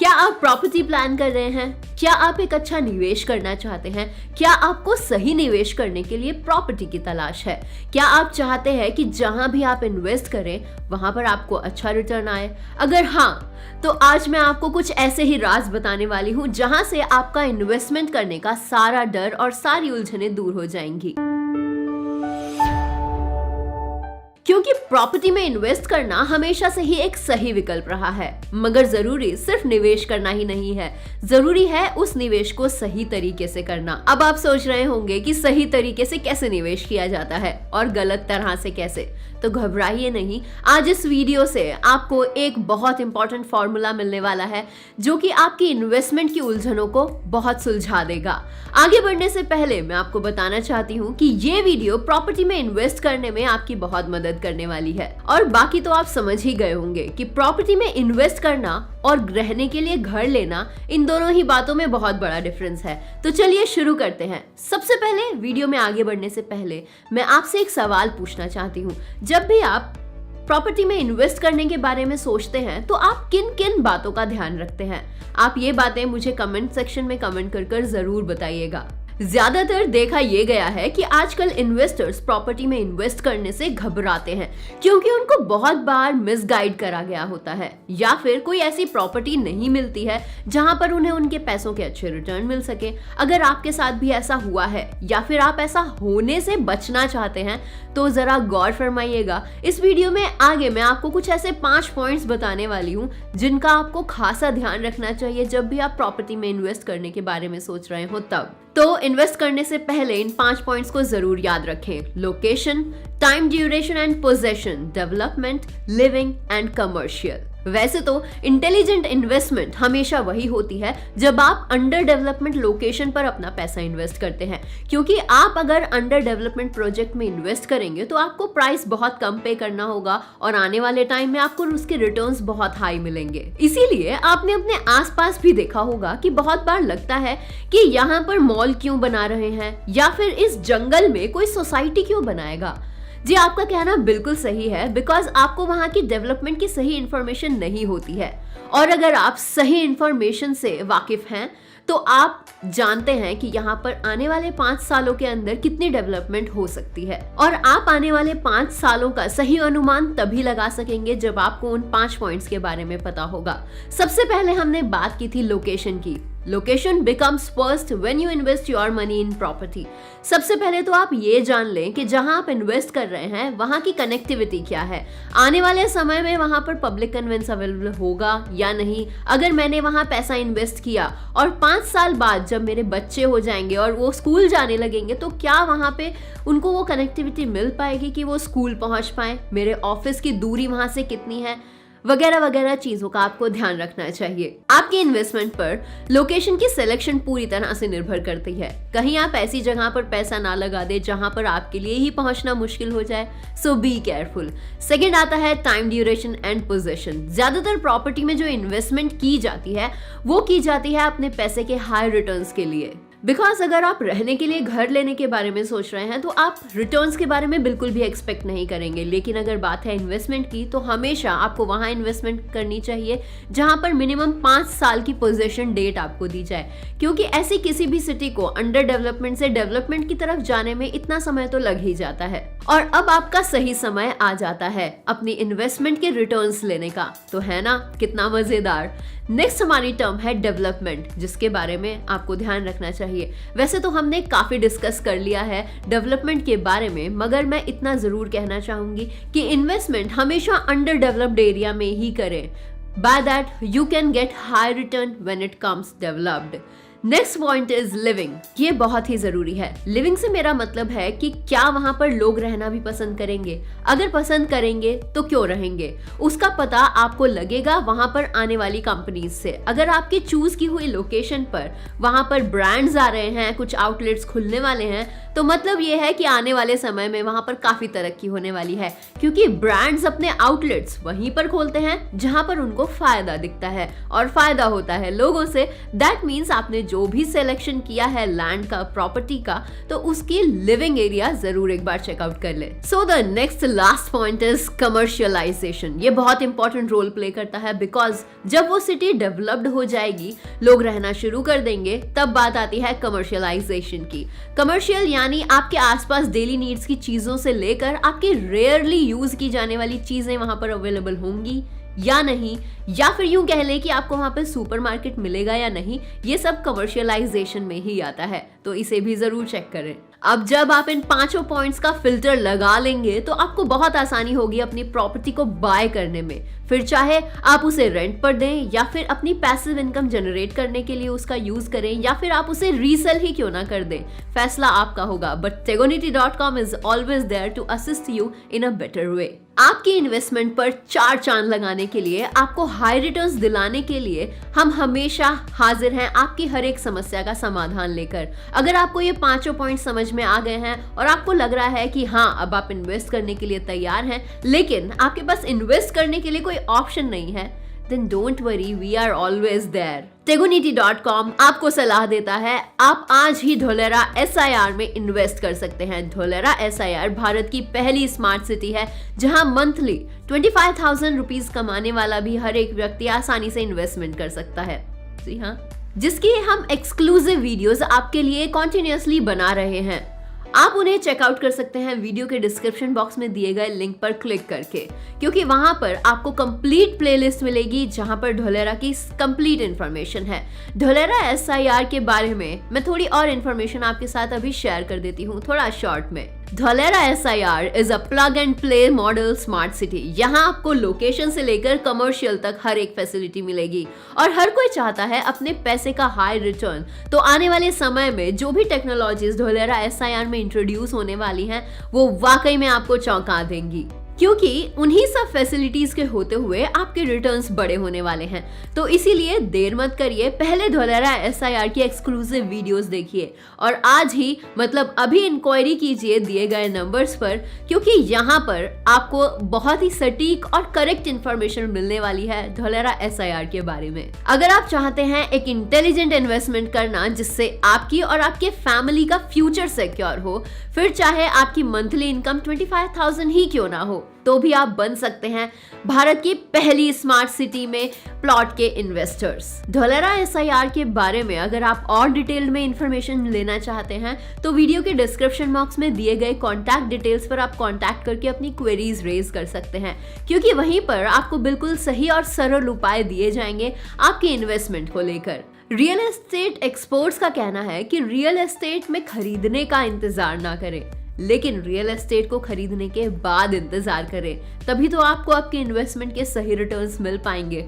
क्या आप property plan कर रहे हैं? क्या आप एक अच्छा निवेश करना चाहते हैं? क्या आपको सही निवेश करने के लिए प्रॉपर्टी की तलाश है? क्या आप चाहते हैं कि जहां भी आप इन्वेस्ट करें वहां पर आपको अच्छा रिटर्न आए? अगर हाँ, तो आज मैं आपको कुछ ऐसे ही राज बताने वाली हूं जहां से आपका इन्वेस्टमेंट करने का सारा डर और सारी उलझनें दूर हो जाएंगी। क्योंकि प्रॉपर्टी में इन्वेस्ट करना हमेशा से ही एक सही विकल्प रहा है, मगर जरूरी सिर्फ निवेश करना ही नहीं है, जरूरी है उस निवेश को सही तरीके से करना। अब आप सोच रहे होंगे कि सही तरीके से कैसे निवेश किया जाता है और गलत तरह से कैसे, तो घबराइए नहीं। आज इस वीडियो से आपको एक बहुत इंपॉर्टेंट फॉर्मूला मिलने वाला है जो कि आपकी इन्वेस्टमेंट की उलझनों को बहुत सुलझा देगा। आगे बढ़ने से पहले मैं आपको बताना चाहती हूँ कि ये वीडियो प्रॉपर्टी में इन्वेस्ट करने में आपकी बहुत मदद करने वाली है, और बाकी तो आप समझ ही गए होंगे कि प्रॉपर्टी में इन्वेस्ट करना और रहने के लिए घर लेना, इन दोनों ही बातों में बहुत बड़ा डिफरेंस है। तो चलिए शुरू करते हैं। सबसे पहले वीडियो में आगे बढ़ने से पहले मैं आपसे एक सवाल पूछना चाहती हूँ। जब भी आप प्रॉपर्टी में इन्वेस्ट करने के बारे में सोचते हैं तो आप किन किन बातों का ध्यान रखते हैं? आप ये बातें मुझे कमेंट सेक्शन में कमेंट कर जरूर बताइएगा। ज्यादातर देखा ये गया है कि आजकल इन्वेस्टर्स प्रॉपर्टी में इन्वेस्ट करने से घबराते हैं क्योंकि उनको बहुत बार मिसगाइड करा गया होता है, या फिर कोई ऐसी प्रॉपर्टी नहीं मिलती है जहां पर उन्हें उनके पैसों के अच्छे रिटर्न मिल सके। अगर आपके साथ भी ऐसा हुआ है या फिर आप ऐसा होने से बचना चाहते हैं तो जरा गौर फरमाइएगा। इस वीडियो में आगे मैं आपको कुछ ऐसे 5 पॉइंट्स बताने वाली हूँ जिनका आपको खासा ध्यान रखना चाहिए जब भी आप प्रॉपर्टी में इन्वेस्ट करने के बारे में सोच रहे हो तब। तो इन्वेस्ट करने से पहले इन 5 पॉइंट्स को जरूर याद रखें। Location, time duration and possession, development, living and commercial. वैसे तो इंटेलिजेंट इन्वेस्टमेंट हमेशा वही होती है जब आप अंडर डेवलपमेंट लोकेशन पर अपना पैसा इन्वेस्ट करते हैं, क्योंकि आप अगर अंडर डेवलपमेंट प्रोजेक्ट में इन्वेस्ट करेंगे तो आपको प्राइस बहुत कम पे करना होगा और आने वाले टाइम में आपको उसके रिटर्न्स बहुत हाई मिलेंगे। इसीलिए आपने अपने आसपास भी देखा होगा कि बहुत बार लगता है कि यहाँ पर मॉल क्यों बना रहे हैं, या फिर इस जंगल में कोई सोसाइटी क्यों बनाएगा। जी, आपका कहना बिल्कुल सही है, बिकॉज आपको वहां की डेवलपमेंट की सही इंफॉर्मेशन नहीं होती है, और अगर आप सही इंफॉर्मेशन से वाकिफ हैं तो आप जानते हैं कि यहाँ पर आने वाले 5 सालों के अंदर कितनी डेवलपमेंट हो सकती है, और आप आने वाले 5 सालों का सही अनुमान तभी लगा सकेंगे जब आपको उन 5 पॉइंट्स के बारे में पता होगा। सबसे पहले हमने बात की थी लोकेशन की। Location becomes first when you invest your money in property. सबसे पहले तो आप ये जान लें कि जहां आप इन्वेस्ट कर रहे हैं वहां की कनेक्टिविटी क्या है। आने वाले समय में वहां पर पब्लिक कन्वेंस अवेलेबल होगा या नहीं। अगर मैंने वहां पैसा इन्वेस्ट किया और 5 साल बाद जब मेरे बच्चे हो जाएंगे और वो स्कूल जाने लगेंगे तो क्या वहां पे उनको वो कनेक्टिविटी मिल पाएगी कि वो स्कूल पहुंच पाए? मेरे ऑफिस की दूरी वहां से कितनी है, वगैरह वगैरह चीजों का आपको ध्यान रखना चाहिए। आपके इन्वेस्टमेंट पर लोकेशन की सिलेक्शन पूरी तरह से निर्भर करती है। कहीं आप ऐसी जगह पर पैसा ना लगा दे जहां पर आपके लिए ही पहुंचना मुश्किल हो जाए, सो बी केयरफुल। सेकंड आता है टाइम ड्यूरेशन एंड पोजीशन। ज्यादातर प्रॉपर्टी में जो इन्वेस्टमेंट की जाती है वो की जाती है अपने पैसे के हाई रिटर्न्स के लिए। बिकॉज अगर आप रहने के लिए घर लेने के बारे में सोच रहे हैं तो आप रिटर्न्स के बारे में बिल्कुल भी एक्सपेक्ट नहीं करेंगे, लेकिन अगर बात है इन्वेस्टमेंट की तो हमेशा आपको वहां इन्वेस्टमेंट करनी चाहिए जहां पर मिनिमम 5 साल की पोजीशन डेट आपको दी जाए, क्योंकि ऐसी किसी भी सिटी को अंडर डेवलपमेंट से डेवलपमेंट की तरफ जाने में इतना समय तो लग ही जाता है। और अब आपका सही समय आ जाता है अपनी इन्वेस्टमेंट के रिटर्न्स लेने का, तो है ना कितना मजेदार। नेक्स्ट हमारी टर्म है डेवलपमेंट, जिसके बारे में आपको ध्यान रखना चाहिए। वैसे तो हमने काफी डिस्कस कर लिया है डेवलपमेंट के बारे में, मगर मैं इतना जरूर कहना चाहूंगी कि इन्वेस्टमेंट हमेशा अंडर डेवलप्ड एरिया में ही करें। By that you can get high return when it comes developed. Next point is living. ये बहुत ही जरूरी है। लिविंग से मेरा मतलब है कि क्या वहां पर लोग रहना भी पसंद करेंगे। अगर पसंद करेंगे तो क्यों रहेंगे, उसका पता आपको लगेगा वहां पर आने वाली कंपनीज से। अगर आपके चूज की हुई लोकेशन पर वहां पर ब्रांड्स आ रहे हैं, कुछ आउटलेट्स खुलने वाले हैं, तो मतलब ये है कि आने वाले समय में वहां पर काफी तरक्की होने वाली है, क्योंकि ब्रांड्स अपने आउटलेट्स वहीं पर खोलते हैं जहां पर उनको फायदा दिखता है, और फायदा होता है लोगों से। दैट मीन्स आपने जो भी सिलेक्शन किया है लैंड का, प्रॉपर्टी का, तो उसकी लिविंग एरिया जरूर एक बार चेकआउट कर ले। So the next last point is commercialisation. ये बहुत इंपॉर्टेंट रोल प्ले करता है बिकॉज जब वो सिटी डेवलप्ड हो जाएगी, लोग रहना शुरू कर देंगे, तब बात आती है कमर्शियलाइजेशन की। कमर्शियल यानी आपके आसपास डेली नीड्स की चीजों से लेकर आपकी रेयरली यूज की जाने वाली चीजें वहां पर अवेलेबल होंगी या नहीं, या फिर यूं कह ले कि आपको वहां पे सुपरमार्केट मिलेगा या नहीं, ये सब कमर्शियलाइजेशन में ही आता है, तो इसे भी जरूर चेक करें। अब जब आप इन 5 पॉइंट्स का फिल्टर लगा लेंगे तो आपको बहुत आसानी होगी अपनी प्रॉपर्टी को बाय करने में। फिर चाहे आप उसे रेंट पर दें या फिर अपनी पैसिव इनकम जनरेट करने के लिए उसका यूज करें, या फिर आप उसे रीसेल ही क्यों ना कर दें, फैसला आपका होगा। But tegonity.com is always there to assist you in a better way. आपकी इन्वेस्टमेंट पर 4 चांद लगाने के लिए, आपको हाई रिटर्न्स दिलाने के लिए हम हमेशा हाजिर हैं आपकी हर एक समस्या का समाधान लेकर। अगर आपको ये 5 पॉइंट समझ में आ गए हैं और आपको लग रहा है कि हाँ अब आप इन्वेस्ट करने के लिए तैयार हैं, लेकिन आपके पास इन्वेस्ट करने के लिए कोई ऑप्शन नहीं है, then don't worry, we are always there. tegonity.com आपको सलाह देता है आप आज ही धोलेरा SIR में इन्वेस्ट कर सकते हैं। धोलेरा SIR भारत की पहली स्मार्ट सिटी है जहां मंथली 25,000 रुपीज कमाने वाला भी हर एक व्यक्ति आसानी से इन्वेस्टमेंट कर सकता है। जी हाँ, जिसकी हम एक्सक्लूसिव वीडियोस आपके लिए कॉन्टिन्यूअसली बना रहे हैं। आप उन्हें चेकआउट कर सकते हैं वीडियो के डिस्क्रिप्शन बॉक्स में दिए गए लिंक पर क्लिक करके, क्योंकि वहां पर आपको कंप्लीट प्लेलिस्ट मिलेगी जहां पर धोलेरा की कंप्लीट इन्फॉर्मेशन है। धोलेरा SIR के बारे में मैं थोड़ी और इन्फॉर्मेशन आपके साथ अभी शेयर कर देती हूँ थोड़ा शॉर्ट में। Dholera SIR is a plug and play model smart city. यहाँ आपको लोकेशन से लेकर कमर्शियल तक हर एक फैसिलिटी मिलेगी और हर कोई चाहता है अपने पैसे का हाई रिटर्न। तो आने वाले समय में जो भी टेक्नोलॉजीज धोलेरा SIR में इंट्रोड्यूस होने वाली हैं वो वाकई में आपको चौंका देंगी, क्योंकि उन्हीं सब फैसिलिटीज के होते हुए आपके रिटर्न्स बड़े होने वाले हैं। तो इसीलिए देर मत करिए, पहले धोलेरा SIR की एक्सक्लूसिव वीडियोस देखिए और आज ही मतलब अभी इंक्वायरी कीजिए दिए गए नंबर्स पर, क्योंकि यहाँ पर आपको बहुत ही सटीक और करेक्ट इंफॉर्मेशन मिलने वाली है धोलेरा SIR के बारे में। अगर आप चाहते हैं एक इंटेलिजेंट इन्वेस्टमेंट करना जिससे आपकी और आपके फैमिली का फ्यूचर सिक्योर हो, फिर चाहे आपकी मंथली इनकम 25,000 ही क्यों ना हो, तो भी आप बन सकते हैं भारत की पहली स्मार्ट सिटी में प्लॉट के इन्वेस्टर्स। धोलेरा SIR के बारे में अगर आप और डिटेल में इंफॉर्मेशन लेना चाहते हैं तो वीडियो के डिस्क्रिप्शन बॉक्स में दिए गए कॉन्टैक्ट डिटेल्स पर आप कॉन्टैक्ट करके अपनी क्वेरीज रेज कर सकते हैं, क्योंकि वहीं पर आपको बिल्कुल सही और सरल उपाय दिए जाएंगे आपके इन्वेस्टमेंट को लेकर। रियल एस्टेट एक्सपर्ट्स का कहना है कि रियल एस्टेट में खरीदने का इंतजार ना करें, लेकिन रियल एस्टेट को खरीदने के बाद इंतजार करें, तभी तो आपको आपके इन्वेस्टमेंट के सही रिटर्न्स मिल पाएंगे।